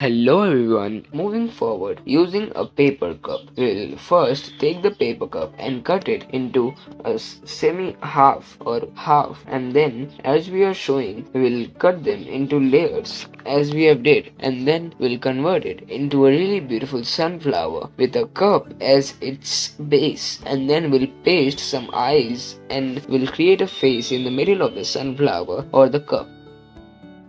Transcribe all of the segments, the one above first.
Hello everyone, moving forward using a paper cup. We'll first take the paper cup and cut it into a semi half or half, and then as we are showing we'll cut them into layers as we have did, and then we'll convert it into a really beautiful sunflower with a cup as its base, and then we'll paste some eyes and we'll create a face in the middle of the sunflower or the cup.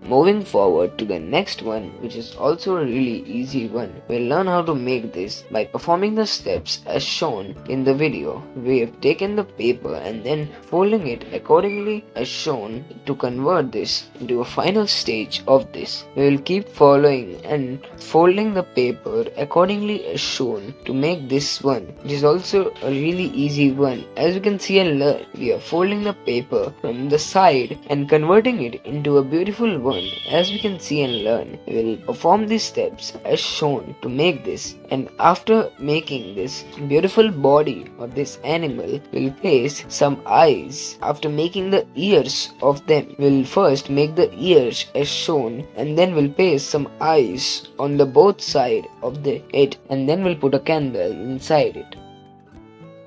Moving forward to the next one, which is also a really easy one, we'll learn how to make this by performing the steps as shown in the video. We have taken the paper and then folding it accordingly as shown to convert this into a final stage of this. We will keep following and folding the paper accordingly as shown to make this one, which is also a really easy one. As you can see and learn, we are folding the paper from the side and converting it into a beautiful one. As we can see and learn, we will perform these steps as shown to make this, and after making this beautiful body of this animal, we'll place some eyes. After making the ears of them, we'll first make the ears as shown, and then we'll paste some eyes on the both side of it, and then we'll put a candle inside it.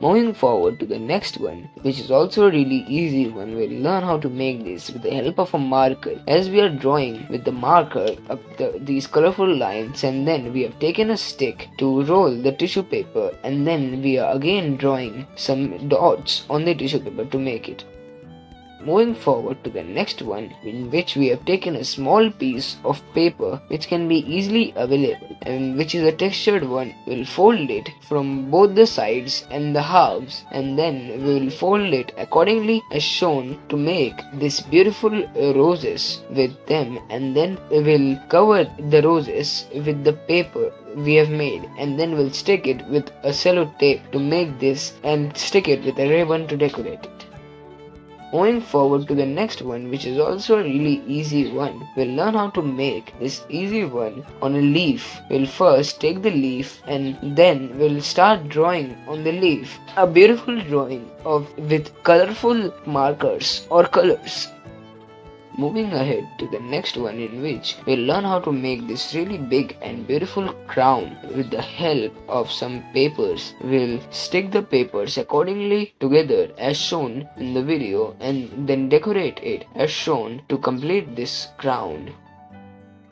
Moving forward to the next one, which is also a really easy one, we'll learn how to make this with the help of a marker. As we are drawing with the marker up these colorful lines, and then we have taken a stick to roll the tissue paper, and then we are again drawing some dots on the tissue paper to make it. Moving forward to the next one, in which we have taken a small piece of paper which can be easily available and which is a textured one. We'll fold it from both the sides and the halves, and then we will fold it accordingly as shown to make this beautiful roses with them, and then we will cover the roses with the paper we have made, and then we'll stick it with a cello tape to make this and stick it with a ribbon to decorate it. Moving forward to the next one, which is also a really easy one, we'll learn how to make this easy one on a leaf. We'll first take the leaf and then we'll start drawing on the leaf a beautiful drawing with colorful markers or colors. Moving ahead to the next one, in which we'll learn how to make this really big and beautiful crown with the help of some papers. We'll stick the papers accordingly together as shown in the video, and then decorate it as shown to complete this crown.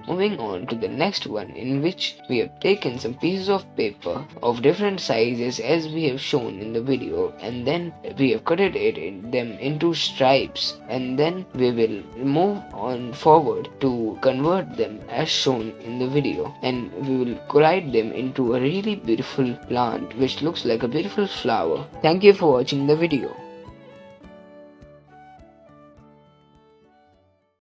Moving on to the next one, in which we have taken some pieces of paper of different sizes as we have shown in the video, and then we have cut them into stripes, and then we will move on forward to convert them as shown in the video, and we will collide them into a really beautiful plant which looks like a beautiful flower. Thank you for watching the video.